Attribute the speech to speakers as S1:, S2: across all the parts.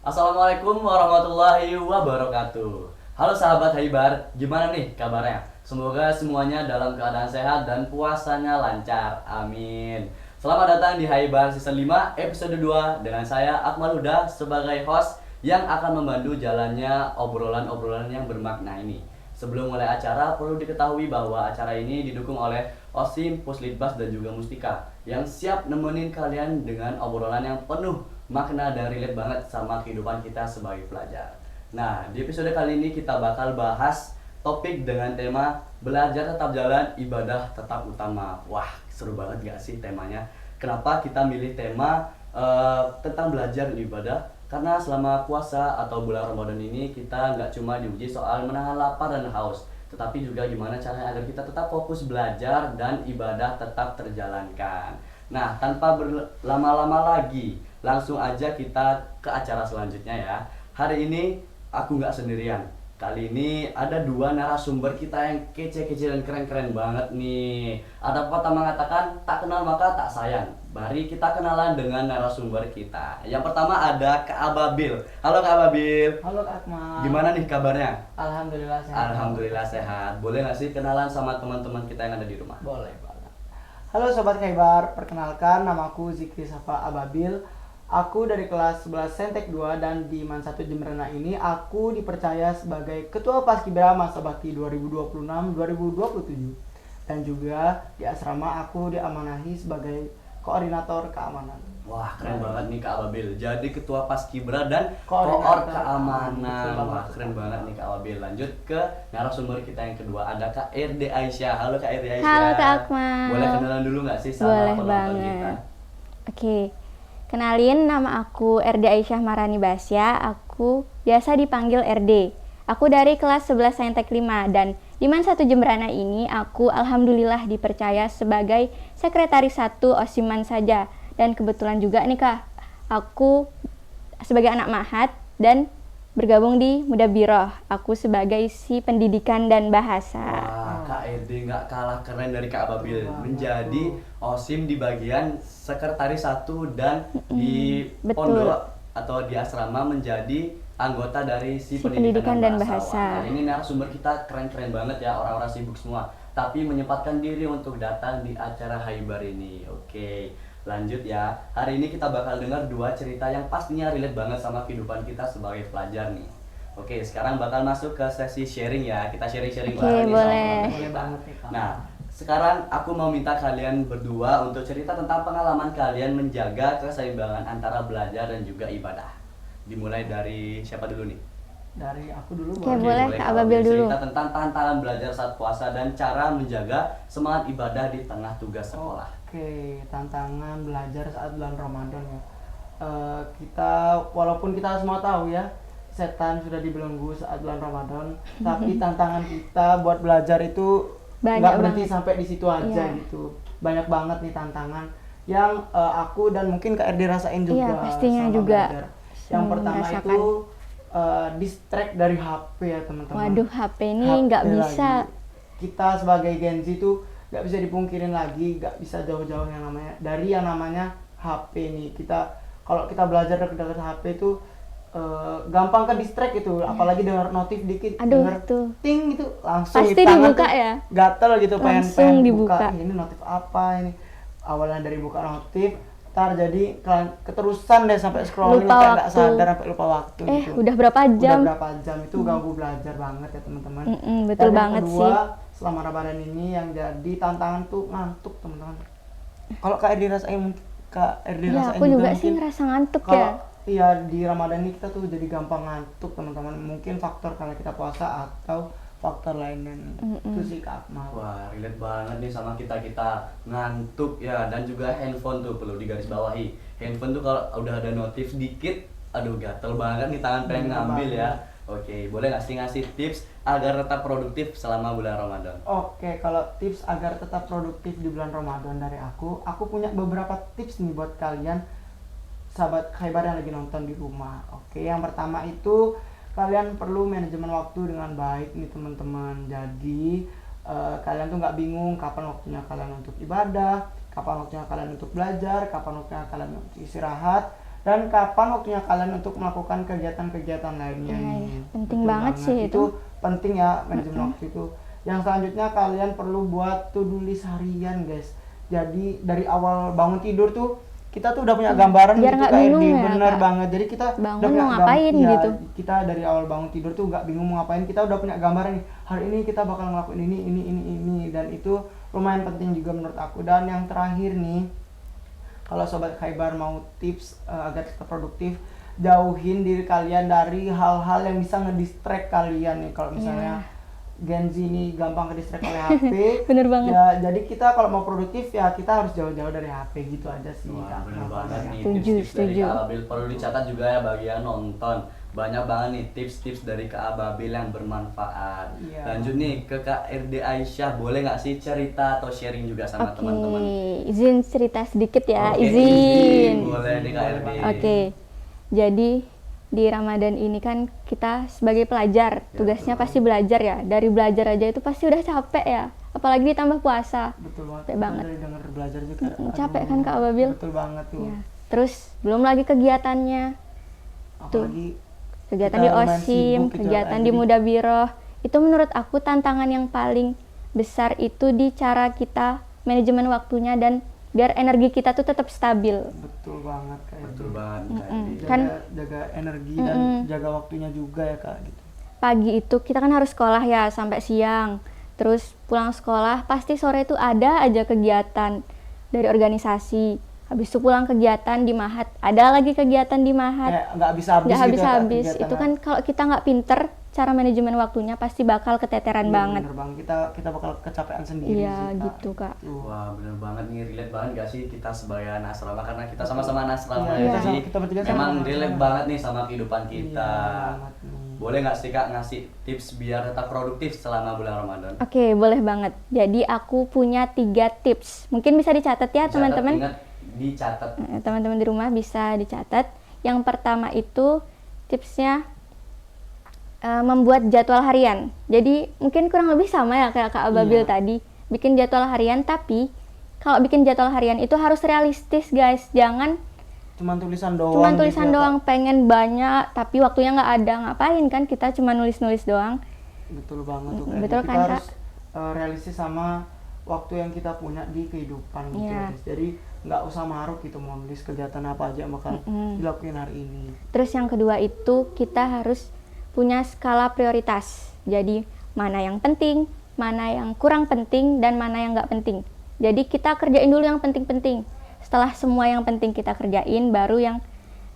S1: Assalamualaikum warahmatullahi wabarakatuh. Halo sahabat Haibar, gimana nih kabarnya? Semoga semuanya dalam keadaan sehat dan puasanya lancar. Amin. Selamat datang di Haibar Season 5 episode 2 dengan saya Akmal Huda sebagai host yang akan membantu jalannya obrolan-obrolan yang bermakna ini. Sebelum mulai acara, perlu diketahui bahwa acara ini didukung oleh Osim, Puslitbas, dan juga Mustika yang siap nemenin kalian dengan obrolan yang penuh makna dan relate banget sama kehidupan kita sebagai pelajar. Nah, di episode kali ini kita bakal bahas topik dengan tema belajar tetap jalan, ibadah tetap utama. Wah, seru banget gak sih temanya? Kenapa kita milih tema tentang belajar dan ibadah? Karena selama puasa atau bulan Ramadan ini kita nggak cuma diuji soal menahan lapar dan haus, tetapi juga gimana caranya agar kita tetap fokus belajar dan ibadah tetap terjalankan. Nah, tanpa berlama-lama lagi, langsung aja kita ke acara selanjutnya ya. Hari ini aku nggak sendirian. Kali ini ada dua narasumber kita yang kece-kece dan keren-kren banget nih. Ada pepatah mengatakan, tak kenal maka tak sayang. Mari kita kenalan dengan narasumber kita. Yang pertama ada Kak Ababil. Halo Kak Ababil.
S2: Halo Kak Akmal.
S1: Gimana nih kabarnya?
S2: Alhamdulillah sehat.
S1: Alhamdulillah sehat. Boleh nggak sih kenalan sama teman-teman kita yang ada di rumah?
S2: Boleh banget. Halo Sobat Khaybar, perkenalkan namaku Zikri Safa Ababil. Aku dari kelas 11 Sentek 2 dan di MAN 1 Jemberana ini aku dipercaya sebagai Ketua Paskibra Masa Bakti 2026-2027. Dan juga di asrama aku diamanahi sebagai Koordinator Keamanan.
S1: Wah, keren banget nih Kak Ababil. Jadi Ketua Paskibra dan
S2: Koordinator
S1: Koor Keamanan.
S2: Betul
S1: Wah,
S2: banget.
S1: keren banget nih Kak Ababil. Lanjut ke narasumber kita yang kedua, ada Kak Erdi Aisyah. Halo Kak Erdi Aisyah.
S3: Halo Kak Akmal.
S1: Boleh kenalan dulu nggak sih sama
S3: Boleh
S1: penonton
S3: banget.
S1: kita?
S3: Oke, kenalin nama aku Erdi Aisyah Marani Basya. Aku biasa dipanggil RD. Aku dari kelas 11 Saintek 5 dan di MAN 1 Jemberana ini aku alhamdulillah dipercaya sebagai Sekretaris 1 Osiman saja. Dan kebetulan juga nih Kak, aku sebagai anak Mahat dan bergabung di Muda Biroh. Aku sebagai si pendidikan dan bahasa.
S1: Wah, Kak Erdi nggak kalah keren dari Kak Ababil. Menjadi OSIM di bagian Sekretaris 1 dan di
S3: betul.
S1: pondok atau di asrama menjadi anggota dari si
S3: Si pendidikan dan bahasa.
S1: Wah, ini narasumber kita keren-keren banget ya, orang-orang sibuk semua, tapi menyempatkan diri untuk datang di acara Haibar ini. Oke, lanjut ya. Hari ini kita bakal dengar dua cerita yang pastinya relate banget sama kehidupan kita sebagai pelajar nih. Oke, sekarang bakal masuk ke sesi sharing ya. Kita sharing-sharing
S3: Oke,
S1: bareng nih sama
S3: boleh.
S1: teman-teman
S2: Boleh
S1: kita.
S2: banget nih, Kak.
S1: Nah, sekarang aku mau minta kalian berdua untuk cerita tentang pengalaman kalian menjaga keseimbangan antara belajar dan juga ibadah. Dimulai dari siapa dulu nih?
S2: Dari aku dulu
S3: Oke, boleh. Kak
S1: Kak
S3: Ababil dulu.
S1: cerita tentang tantangan belajar saat puasa dan cara menjaga semangat ibadah di tengah tugas sekolah.
S2: Oke, tantangan belajar saat bulan Ramadan ya. Kita walaupun kita semua tahu ya, setan sudah dibelenggu saat bulan Ramadan, tapi tantangan kita buat belajar itu
S3: Banyak
S2: nggak berhenti
S3: banget.
S2: sampai di situ aja
S3: Iya.
S2: gitu. Banyak banget nih tantangan yang aku dan mungkin Kak Erdi rasain juga.
S3: Iya, pastinya
S2: selama
S3: juga.
S2: belajar. Yang pertama
S3: Merasakan.
S2: itu distract dari HP ya teman-teman.
S3: Waduh, HP ini
S2: HP
S3: nggak
S2: lagi.
S3: bisa.
S2: Kita sebagai Gen Z itu nggak bisa dipungkirin lagi, nggak bisa jauh-jauh yang namanya HP nih. Kita kalau kita belajar dekat HP itu gampang ke distract itu, apalagi dengar notif dikit,
S3: Aduh,
S2: denger
S3: tuh.
S2: ting itu langsung
S3: Pasti
S2: di tangan
S3: dibuka
S2: tuh
S3: ya?
S2: gatel gitu, pengen
S3: Langsung
S2: buka.
S3: dibuka.
S2: Ini notif apa ini? Awalnya dari buka notif, ntar jadi keterusan deh sampai scrolling
S3: Lupa
S2: sampai nggak
S3: waktu.
S2: sadar, sampai lupa waktu gitu.
S3: Udah berapa jam?
S2: Udah berapa jam itu ganggu belajar banget ya teman-teman.
S3: Betul
S2: Dan yang
S3: banget
S2: kedua,
S3: sih.
S2: selama Ramadan ini yang jadi tantangan tuh ngantuk teman-teman. Kalau Kak Erdi rasain, Kak Erdi
S3: Ya,
S2: rasain
S3: aku juga
S2: mungkin
S3: sih ngerasa ngantuk
S2: kalau
S3: ya.
S2: iya di Ramadan ini kita tuh jadi gampang ngantuk teman-teman. Mungkin faktor karena kita puasa atau faktor lainnya nih. Itu sih Kak Akmal.
S1: Wah, relate banget nih sama kita ngantuk ya, dan juga handphone tuh perlu digarisbawahi. Handphone tuh kalau udah ada notif dikit, aduh gatel banget nih tangan pengen
S2: Bener
S1: ngambil ya.
S2: banget.
S1: Oke, boleh ngasih tips agar tetap produktif selama bulan Ramadan?
S2: Oke, kalau tips agar tetap produktif di bulan Ramadan dari aku punya beberapa tips nih buat kalian sahabat Khaybar yang lagi nonton di rumah. Oke, yang pertama itu kalian perlu manajemen waktu dengan baik nih teman-teman. Jadi kalian tuh nggak bingung kapan waktunya kalian untuk ibadah, kapan waktunya kalian untuk belajar, kapan waktunya kalian untuk istirahat, dan kapan waktunya kalian untuk melakukan kegiatan-kegiatan lainnya.
S3: Iya,
S2: nih.
S3: iya. Penting
S2: Betul
S3: banget sih itu.
S2: penting ya, manajemen waktu itu. Yang selanjutnya kalian perlu buat to-do list harian, guys. Jadi dari awal bangun tidur tuh kita tuh udah punya gambaran
S3: biar
S2: gitu
S3: nggak
S2: Kak
S3: bingung
S2: Erdi.
S3: ya,
S2: Bener
S3: Kak.
S2: banget. Jadi kita
S3: Bangun
S2: udah punya
S3: mau ngapain
S2: iya,
S3: gitu.
S2: Kita dari awal bangun tidur tuh nggak bingung mau ngapain. Kita udah punya gambaran nih. Hari ini kita bakal ngelakuin ini, dan itu lumayan penting juga menurut aku. Dan yang terakhir nih, kalau sobat Khaybar mau tips agar tetap produktif, jauhin diri kalian dari hal-hal yang bisa ngedistract kalian nih. Kalau misalnya Gen Z ini gampang ke distract oleh HP.
S3: Bener banget.
S2: Ya, jadi kita kalau mau produktif ya kita harus jauh-jauh dari HP gitu aja sih.
S1: Wah,
S2: Kak.
S1: bener banget nih.
S3: Setuju,
S1: Tips-tips dari
S3: setuju.
S1: Kak Ababil perlu dicatat juga ya bagi yang nonton. Banyak banget nih tips-tips dari Kak Ababil yang bermanfaat.
S2: Iya.
S1: Lanjut nih ke Kak RD Aisyah, boleh nggak sih cerita atau sharing juga sama
S3: Oke,
S1: teman-teman?
S3: izin cerita sedikit ya,
S1: Oke,
S3: izin.
S1: Boleh nih Kak RD.
S3: Oke, jadi di Ramadan ini kan kita sebagai pelajar, tugasnya
S1: betul.
S3: pasti belajar ya. Dari belajar aja itu pasti udah capek ya, apalagi ditambah puasa.
S2: Betul banget.
S3: Capek banget.
S2: Dari denger belajar juga.
S3: Capek
S2: Aduh,
S3: kan Kak Ababil?
S2: Betul banget tuh.
S3: Ya. Terus belum lagi kegiatannya,
S2: Apalagi
S3: kegiatan
S2: kita
S3: di
S2: lumayan
S3: OSIM,
S2: sibuk gitu,
S3: kegiatan
S2: Kak.
S3: di
S2: Jadi-
S3: Mudabiroh. Itu menurut aku tantangan yang paling besar itu di cara kita manajemen waktunya dan biar energi kita tuh tetap stabil.
S2: betul banget Kak.
S1: Betul banget Kak
S3: Mm-mm.
S1: RD.
S2: Jaga,
S3: Kan-
S2: jaga energi dan jaga waktunya juga ya Kak gitu.
S3: Pagi itu kita kan harus sekolah ya sampai siang. Terus pulang sekolah pasti sore itu ada aja kegiatan dari organisasi. Habis itu pulang kegiatan di Mahat, ada lagi kegiatan di Mahat.
S2: Kayak nggak habis-habis
S3: Nggak
S2: gitu ya, Kak,
S3: habis-habis. Itu
S2: kegiatannya.
S3: kan kalau kita nggak pinter cara manajemen waktunya pasti bakal keteteran
S2: Iya,
S3: banget.
S2: bener banget. Kita bakal kecapean sendiri
S3: Iya
S2: sih, Kak.
S3: gitu Kak.
S2: Tuh.
S1: Wah bener banget nih, relate banget gak sih kita sebagai anak asrama, karena kita sama-sama anak asrama
S2: Iya,
S1: ya
S3: kita
S1: sih.
S2: kita bertiga sama
S1: Memang
S2: anak
S1: relate
S2: asrama.
S1: banget nih sama kehidupan kita.
S2: Iya, banget nih.
S1: Boleh nggak sih Kak ngasih tips biar tetap produktif selama bulan Ramadan?
S3: Oke, boleh banget. Jadi aku punya 3 tips. Mungkin bisa dicatat ya
S1: Dicatat,
S3: teman-teman.
S1: Ingat, dicatat.
S3: Teman-teman di rumah bisa dicatat. Yang pertama itu tipsnya membuat jadwal harian. Jadi mungkin kurang lebih sama ya kayak Kak Ababil
S2: Iya.
S3: tadi, bikin jadwal harian, tapi kalau bikin jadwal harian itu harus realistis guys. Jangan
S2: Cuman tulisan doang.
S3: cuma
S2: gitu
S3: tulisan
S2: ya, Kak.
S3: doang, pengen banyak tapi waktunya nggak ada. Ngapain kan kita cuma nulis-nulis doang.
S2: Betul banget tuh.
S3: Mm,
S2: Kak.
S3: betul
S2: Kita
S3: kan, Kak?
S2: harus realistis sama waktu yang kita punya di kehidupan gitu
S3: Iya.
S2: ya, guys. Jadi nggak usah maruk gitu mau nulis kegiatan apa aja yang bakal dilakuin hari ini.
S3: Terus yang kedua itu kita harus punya skala prioritas. Jadi mana yang penting, mana yang kurang penting, dan mana yang nggak penting. Jadi kita kerjain dulu yang penting-penting. Setelah semua yang penting kita kerjain, baru yang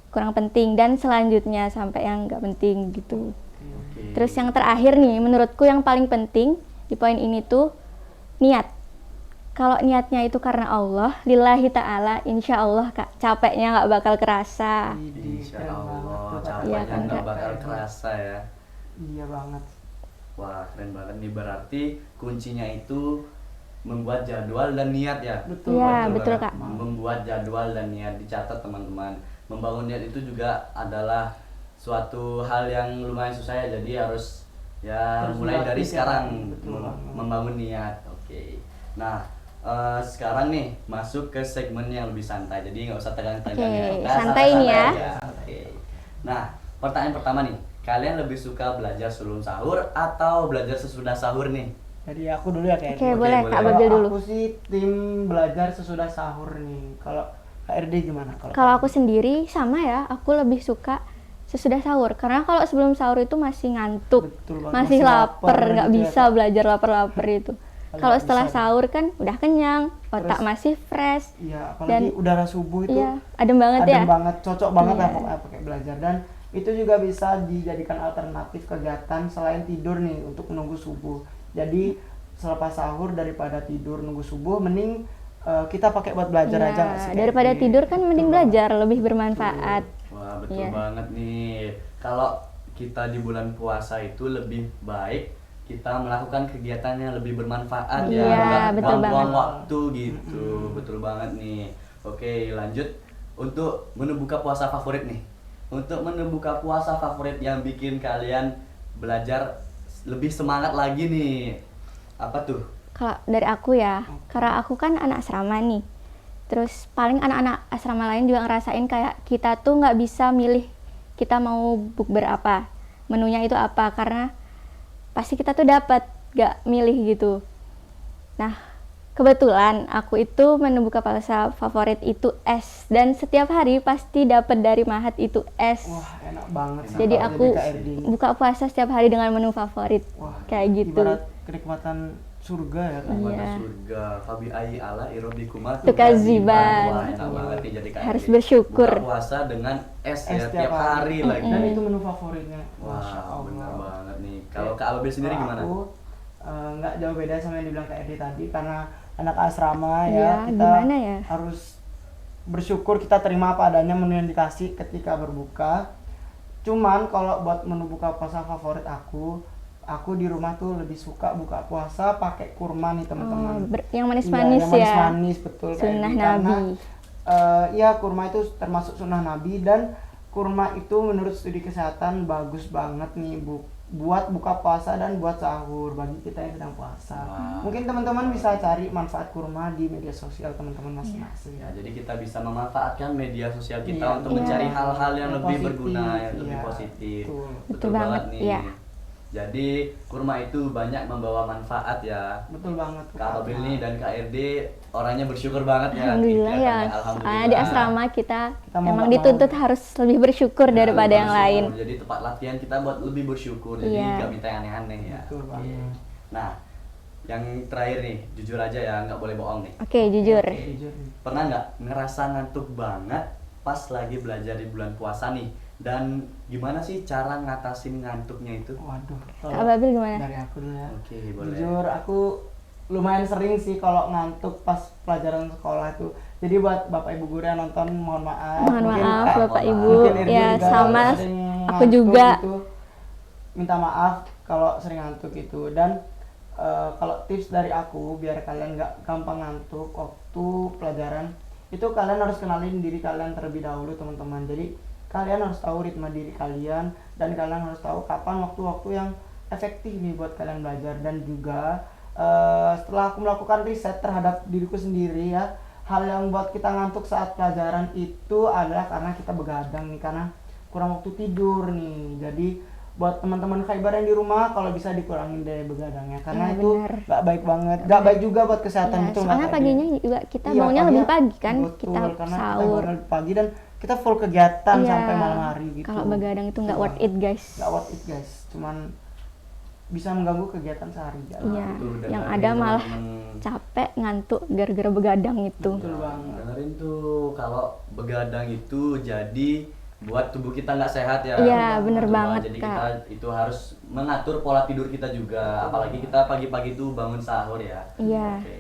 S3: kurang penting, dan selanjutnya sampai yang nggak penting gitu.
S1: Oke.
S3: Terus yang terakhir nih, menurutku yang paling penting di poin ini tuh niat. Kalau niatnya itu karena Allah, lillahi ta'ala, insya Allah Kak, capeknya nggak bakal kerasa.
S2: Widih,
S1: Insya
S2: keren banget
S1: Allah
S2: tuh, Kak.
S1: capeknya
S3: Iya kan,
S1: nggak
S3: Kak?
S1: bakal kerasa ya.
S2: Iya banget.
S1: Wah keren banget nih, berarti kuncinya itu membuat jadwal dan niat ya.
S2: Betul.
S3: Iya, betul,
S1: banget.
S3: Kak.
S1: Membuat jadwal dan niat, dicatat teman-teman. Membangun niat itu juga adalah suatu hal yang lumayan susah ya, jadi harus ya
S2: Harus
S1: mulai dari
S2: dilatih ya,
S1: sekarang
S2: betul banget.
S1: membangun niat. Oke. Nah sekarang nih masuk ke segmen yang lebih santai, jadi nggak usah tegang-tegang
S3: Oke,
S1: ya. Udah,
S3: santai nih ya.
S1: aja. Oke. Nah pertanyaan pertama nih, kalian lebih suka belajar sebelum sahur atau belajar sesudah sahur nih?
S2: Jadi aku dulu ya kayak.
S3: Oke,
S1: Oke,
S3: boleh
S1: boleh.
S3: Kak
S2: Kalau
S3: Ababil dulu.
S2: aku sih tim belajar sesudah sahur nih. Kalau Kak RD gimana?
S3: Kalau aku sendiri sama ya, aku lebih suka sesudah sahur. Karena kalau sebelum sahur itu masih ngantuk,
S2: Betul banget,
S3: masih
S2: masih
S3: lapar,
S2: lapar
S3: nggak
S2: gitu ya,
S3: bisa
S2: Kak.
S3: belajar lapar-lapar itu.
S2: Kalau
S3: Kalau
S2: nggak
S3: setelah
S2: bisa,
S3: sahur kan udah kenyang, otak
S2: Terus-
S3: masih fresh.
S2: Iya, apalagi
S3: Dan
S2: udara subuh itu
S3: iya, adem banget
S2: adem
S3: ya.
S2: banget, cocok banget lah
S3: Iya.
S2: pokoknya pakai belajar. Dan itu juga bisa dijadikan alternatif kegiatan selain tidur nih untuk menunggu subuh. Jadi selepas sahur daripada tidur nunggu subuh, mending kita pakai buat belajar
S3: Iya,
S2: aja nggak sih, Kak
S3: daripada
S2: RD?
S3: tidur kan mending
S2: Betul
S3: belajar, lebih bermanfaat.
S1: Wah betul
S3: Iya.
S1: banget nih. Kalau kita di bulan puasa itu lebih baik kita melakukan kegiatan yang lebih bermanfaat
S3: Iya,
S1: ya, nggak
S3: betul
S1: buang-buang
S3: banget.
S1: waktu gitu. Betul banget nih. Oke lanjut, untuk menu buka puasa favorit nih. Untuk menu buka puasa favorit yang bikin kalian belajar lebih semangat lagi nih, apa tuh?
S3: Kalau dari aku ya, karena aku kan anak asrama nih. Terus paling anak-anak asrama lain juga ngerasain kayak kita tuh nggak bisa milih kita mau bukber apa, menunya itu apa, karena pasti kita tuh dapat nggak milih gitu. Nah, kebetulan aku itu menu buka puasa favorit itu es, dan setiap hari pasti dapat dari Mahat itu es.
S2: Wah, enak banget sih
S3: Jadi
S2: kalau
S3: aku
S2: di KRD ini.
S3: buka puasa setiap hari dengan menu favorit.
S2: Wah,
S3: Kayak gitu.
S2: ibarat kenikmatan surga ya kan.
S3: Iya.
S1: Pada surga fabi ai ala irobikumal
S3: tukaziban.
S1: Wah, enak banget nih jadi kayak
S3: Harus
S1: ini.
S3: bersyukur.
S1: Buka puasa dengan es ya
S2: Es
S1: tiap hari lagi.
S2: Dan itu menu favoritnya.
S1: Wah,
S2: Masya Allah.
S1: benar banget nih. Kalau Kak Ababil sendiri
S2: Kalau
S1: gimana?
S2: Aku nggak jauh beda sama yang dibilang KRD tadi, karena anak asrama
S3: Iya,
S2: ya kita
S3: gimana ya?
S2: harus bersyukur kita terima apa adanya menu yang dikasih ketika berbuka. Cuman kalau buat menu buka puasa favorit aku di rumah tuh lebih suka buka puasa pakai kurma nih teman-teman.
S3: Yang manis-manis
S2: Iya, yang
S3: ya.
S2: manis-manis betul kayak
S3: Sunnah
S2: gitu.
S3: Nabi.
S2: Karena ya kurma itu termasuk sunnah Nabi, dan kurma itu menurut studi kesehatan bagus banget nih buat buka puasa dan buat sahur bagi kita yang sedang puasa.
S1: Wow.
S2: Mungkin teman-teman bisa cari manfaat kurma di media sosial teman-teman masing-masing.
S1: Ya, jadi kita bisa memanfaatkan media sosial kita
S2: Iya,
S1: untuk
S3: iya.
S1: mencari hal-hal yang
S2: Yang
S1: lebih
S2: positif,
S1: berguna, yang lebih
S2: iya,
S1: positif.
S2: betul.
S3: Betul banget,
S1: nih.
S3: iya.
S1: Jadi kurma itu banyak membawa manfaat ya.
S2: Betul banget.
S1: Kak Ababil nih dan Kak RD orangnya bersyukur banget ya.
S3: Alhamdulillah ya.
S1: Kelihatannya.
S3: Soalnya di asrama kita
S2: Kita mau
S3: emang
S2: nggak
S3: dituntut
S2: mau.
S3: harus lebih bersyukur
S1: Ya,
S3: daripada
S1: lebih
S3: yang lain.
S1: bersyukur. Jadi tempat latihan kita buat lebih bersyukur. Jadi
S3: Iya.
S1: nggak minta yang aneh-aneh ya.
S2: Betul
S1: Oke.
S2: banget.
S1: Nah, yang terakhir nih, jujur aja ya, nggak boleh bohong nih.
S3: Oke, jujur.
S2: Jujur nih.
S1: Pernah nggak ngerasa ngantuk banget pas lagi belajar di bulan puasa nih? Dan gimana sih cara ngatasin ngantuknya itu?
S2: Waduh.
S3: Kak Ababil gimana?
S2: Dari aku dulu ya.
S1: Oke, boleh.
S2: Jujur aku lumayan sering sih kalau ngantuk pas pelajaran sekolah itu. Jadi buat Bapak Ibu guru yang nonton mohon maaf.
S3: Mohon
S2: Mungkin
S3: maaf
S2: Kak-
S3: Bapak
S1: mohon
S3: Ibu.
S2: mungkin Irdi
S3: Ya
S2: juga
S3: sama
S2: sering
S3: aku
S2: ngantuk
S3: juga.
S2: gitu. Minta maaf kalau sering ngantuk itu. Dan kalau tips dari aku biar kalian nggak gampang ngantuk waktu pelajaran, itu kalian harus kenalin diri kalian terlebih dahulu teman-teman. Jadi kalian harus tahu ritme diri kalian, dan kalian harus tahu kapan waktu-waktu yang efektif nih buat kalian belajar. Dan juga setelah aku melakukan riset terhadap diriku sendiri ya, hal yang buat kita ngantuk saat pelajaran itu adalah karena kita begadang nih, karena kurang waktu tidur nih. Jadi buat teman-teman Khaybar yang di rumah, kalau bisa dikurangin deh begadangnya, karena
S3: Iya,
S2: itu
S3: benar.
S2: nggak baik banget, nggak baik juga buat kesehatan.
S3: Ya,
S2: Betul nggak,
S3: soalnya
S2: Kak
S3: paginya
S2: Edi?
S3: juga kita
S2: Iya,
S3: bangunnya lebih pagi kan,
S2: betul,
S3: kita
S2: karena
S3: sahur.
S2: kita bangun lebih pagi dan kita full kegiatan
S3: Iya,
S2: sampai malam hari gitu.
S3: kalau begadang itu nggak
S2: Betul
S3: worth
S2: banget.
S3: it, guys.
S2: Nggak worth it guys, cuman bisa mengganggu kegiatan sehari.
S3: Iya,
S1: Tuh,
S3: yang
S1: dengerin
S3: ada malah
S1: teman-teman.
S3: capek, ngantuk gara-gara begadang itu.
S2: Betul banget.
S1: Dengerin tuh, kalau begadang itu jadi buat tubuh kita nggak sehat ya.
S3: Iya, bener
S1: Betul
S3: banget,
S1: Jadi
S3: Kak.
S1: kita itu harus mengatur pola tidur kita juga.
S2: Betul
S1: Apalagi
S2: banget.
S1: kita pagi-pagi tuh bangun sahur ya.
S3: Iya.
S1: Oke.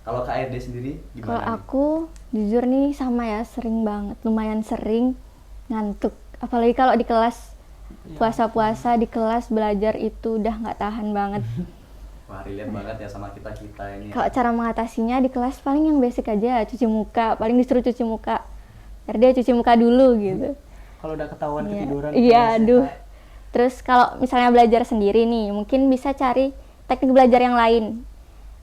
S1: Kalau Kak RD sendiri
S3: Kalau
S1: gimana? nih?
S3: aku jujur nih sama ya, sering banget, lumayan sering ngantuk. Apalagi kalau di kelas
S2: Iya.
S3: puasa-puasa di kelas belajar itu udah nggak tahan banget.
S1: Wah, relate banget ya sama kita ini.
S3: Kalau cara mengatasinya di kelas paling yang basic aja, cuci muka, paling disuruh cuci muka. RD cuci muka dulu gitu.
S2: Kalau udah ketahuan
S3: Iya.
S2: ketiduran
S3: Iya,
S2: terus ya,
S3: aduh.
S2: Kak.
S3: Terus kalau misalnya belajar sendiri nih, mungkin bisa cari teknik belajar yang lain.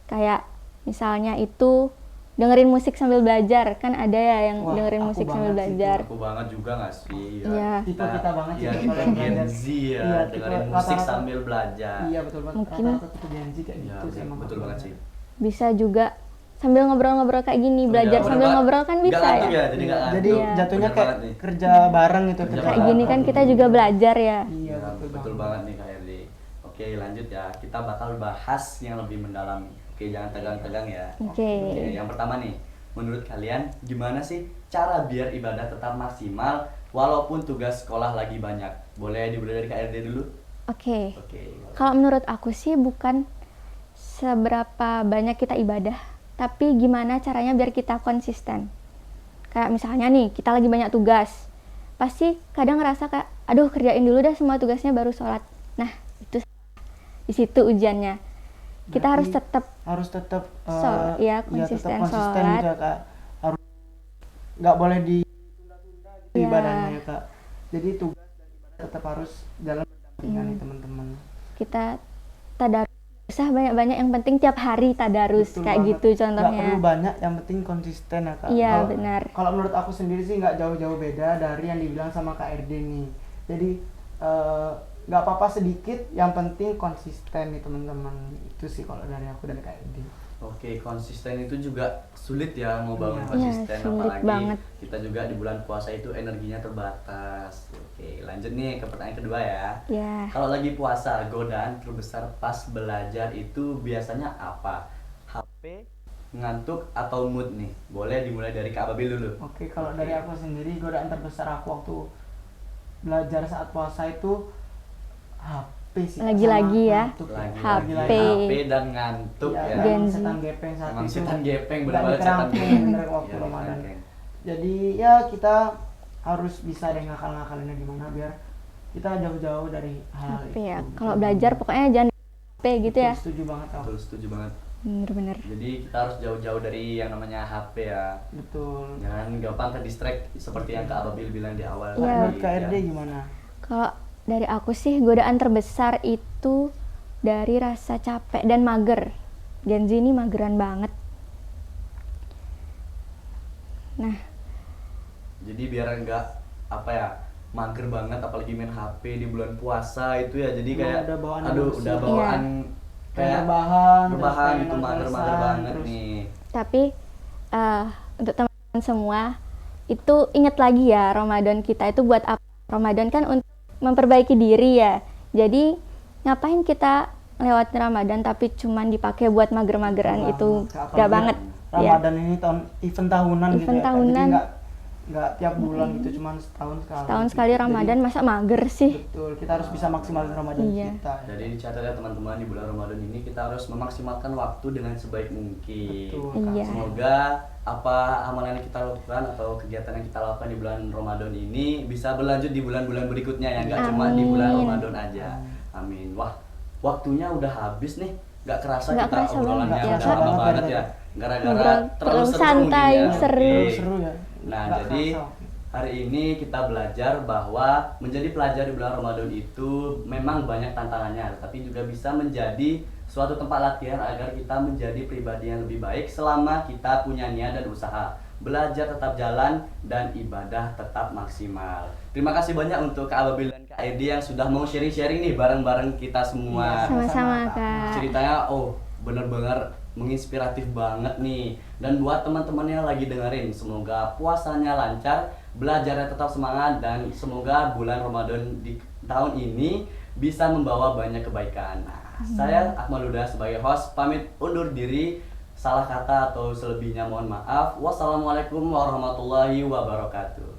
S3: Kayak misalnya itu dengerin musik sambil belajar, kan ada ya yang
S2: Wah,
S3: dengerin
S2: aku
S3: musik sambil
S2: banget sih
S3: belajar.
S1: Aku banget juga nggak sih?
S3: Iya.
S2: Tipe kita banget sih
S1: Iya,
S2: kalau
S1: kita
S2: yang
S1: Gen
S2: belajar.
S1: Z ya,
S2: Iya, tipe
S1: dengerin musik
S2: rata-rata.
S1: sambil belajar.
S2: Iya betul banget.
S3: Mungkin-
S2: Rata-rata tipe Gen Z kayak
S1: Iya,
S2: gitu sih emang.
S1: betul banget sih.
S3: Bisa juga sambil ngobrol-ngobrol kayak gini, belajar
S1: Iya,
S3: sambil
S1: bener
S3: ngobrol kan
S1: banget.
S3: bisa
S1: Nggak ngantuk
S3: ya.
S1: Jadi nggak
S2: Jadi
S1: ngantuk.
S3: Iya.
S2: jatuhnya
S1: Bener
S2: kayak
S1: banget nih.
S2: kerja bareng gitu.
S1: Kerja
S3: Kayak gini kan kita juga belajar ya.
S2: Iya,
S1: Ya, betul banget nih Kak Erdi. Oke, lanjut ya. Kita bakal bahas yang lebih mendalam. Oke, jangan tegang-tegang ya.
S3: Oke.
S1: Oke, yang pertama nih, menurut kalian gimana sih cara biar ibadah tetap maksimal walaupun tugas sekolah lagi banyak? Boleh dimulai dari Kak Erdi dulu?
S3: Oke.
S1: Oke.
S3: Kalau menurut aku sih bukan seberapa banyak kita ibadah, tapi gimana caranya biar kita konsisten. Kayak misalnya nih, kita lagi banyak tugas. Pasti kadang ngerasa kayak, aduh kerjain dulu dah semua tugasnya baru sholat. Nah, itu di situ ujiannya. Kita harus
S2: Berarti
S3: tetap
S2: harus tetap
S3: iya,
S2: tetap
S3: konsisten
S2: konsisten
S3: sholat.
S2: gitu ya, Kak. Harus nggak boleh ditunda-tunda gitu
S3: Iya.
S2: ibadahnya ya, Kak. Jadi tugas dan ibadah tetap harus jalan berdampingan nih teman-teman.
S3: kita tadarus usah banyak-banyak, yang penting tiap hari tadarus
S2: Betul
S3: kayak
S2: banget.
S3: gitu
S2: Nggak
S3: contohnya.
S2: perlu banyak, yang penting konsisten ya Kak.
S3: Iya,
S2: Kalau-
S3: benar.
S2: Kalau menurut aku sendiri sih nggak jauh-jauh beda dari yang dibilang sama Kak RD nih. Jadi nggak apa-apa sedikit, yang penting konsisten nih teman-teman. Itu sih kalau dari aku, dari Kak RD.
S1: Oke, konsisten itu juga sulit ya mau bangun
S2: Iya.
S1: konsisten,
S3: Iya, sulit
S1: apalagi
S3: banget.
S1: kita juga di bulan puasa itu energinya terbatas. Oke, lanjut nih ke pertanyaan kedua ya.
S3: Ya.
S1: Kalau lagi puasa, godaan terbesar pas belajar itu biasanya apa? HP, ngantuk, atau mood nih? Boleh dimulai dari Kak Ababil dulu.
S2: Oke, kalau dari aku sendiri, godaan terbesar aku waktu belajar saat puasa itu HP sih.
S3: Lagi-lagi
S2: sama
S3: ya,
S2: ngantuk
S3: HP.
S1: HP dan ngantuk
S2: Iya,
S1: ya.
S3: Gen
S2: emang
S3: Z.
S2: setan gepeng saat
S1: Emang
S2: itu.
S1: setan gepeng,
S2: Nggak
S1: benar-benar setan
S2: dikerangkeng
S1: gepeng.
S2: bener waktu
S1: Iya,
S2: Ramadan.
S1: dikerangkeng.
S2: Jadi ya kita harus bisa deh ngakal-ngakalinnya gimana biar kita jauh-jauh dari hal
S3: HP
S2: itu.
S3: ya. Kalau belajar pokoknya jangan HP gitu ya.
S2: Betul, setuju banget aku.
S1: Betul, setuju banget.
S3: Bener-bener.
S1: Jadi kita harus jauh-jauh dari yang namanya HP ya.
S2: Betul.
S1: Jangan gampang ke distract seperti yang Kak Ababil bilang di awal
S3: Iya.
S2: Menurut
S1: tadi,
S2: Kak
S1: ya.
S2: RD gimana?
S3: Kalau dari aku sih, godaan terbesar itu dari rasa capek dan mager. Gen Z ini mageran banget. Nah,
S1: Jadi biar enggak apa ya, mager banget apalagi main HP di bulan puasa itu ya. Jadi kayak
S2: Udah bawaan
S1: aduh,
S2: emosi.
S1: udah bawaan kayak
S2: rebahan
S1: rebahan
S2: terus
S1: itu
S2: pengen
S1: mager-mager
S2: nonton
S1: banget
S2: terus
S1: nih.
S3: tapi untuk teman-teman semua, itu ingat lagi ya, Ramadan kita itu buat apa? Ramadan kan untuk memperbaiki diri ya. Jadi ngapain kita lewatin Ramadan tapi cuman dipakai buat mager-mageran, itu
S2: Apalagi
S3: gak banget ya.
S2: Ramadan ini tahun event tahunan gitu
S3: Event
S2: ya Kak.
S3: tahunan.
S2: Jadi nggak tiap bulan gitu, cuman setahun sekali.
S3: Tahun sekali
S2: Jadi,
S3: Ramadan, masa mager sih?
S2: betul, kita harus bisa maksimalin Ramadan
S3: Iya.
S2: kita.
S1: Jadi dicatat ya teman-teman, di bulan Ramadan ini kita harus memaksimalkan waktu dengan sebaik mungkin.
S2: Betul, Kak.
S3: Iya.
S1: Semoga apa amalan yang kita lakukan atau kegiatan yang kita lakukan di bulan Ramadan ini bisa berlanjut di bulan-bulan berikutnya ya, nggak cuma di bulan
S3: Amin.
S1: Ramadan aja. Amin. Wah, waktunya udah habis nih. Nggak kerasa
S3: Nggak
S1: kita
S3: kerasa
S1: obrolannya
S3: banget ya,
S1: udah
S3: Kak.
S1: lama banget
S2: Ngobrol
S1: ya. Gara-gara
S3: Ngobrol
S1: terlalu
S3: terlalu
S1: seru
S3: santai,
S1: mungkin ya.
S3: seru.
S1: Oke.
S2: Seru ya.
S1: Nah,
S2: Nggak
S1: jadi
S2: kerasa.
S1: hari ini kita belajar bahwa menjadi pelajar di bulan Ramadan itu memang banyak tantangannya, tapi juga bisa menjadi suatu tempat latihan agar kita menjadi pribadi yang lebih baik selama kita punya niat dan usaha. Belajar tetap jalan dan ibadah tetap maksimal. Terima kasih banyak untuk Kak Ababil dan Kak Edi yang sudah mau sharing-sharing nih bareng-bareng kita semua.
S2: Iya,
S3: Sama-sama,
S2: Kak.
S3: Kak.
S1: Ceritanya bener-bener menginspiratif banget nih. Dan buat teman-teman yang lagi dengerin, semoga puasanya lancar, belajarnya tetap semangat, dan semoga bulan Ramadan di tahun ini bisa membawa banyak kebaikan. Nah, saya Akmal Huda sebagai host pamit undur diri. Salah kata atau selebihnya mohon maaf. Wassalamualaikum warahmatullahi wabarakatuh.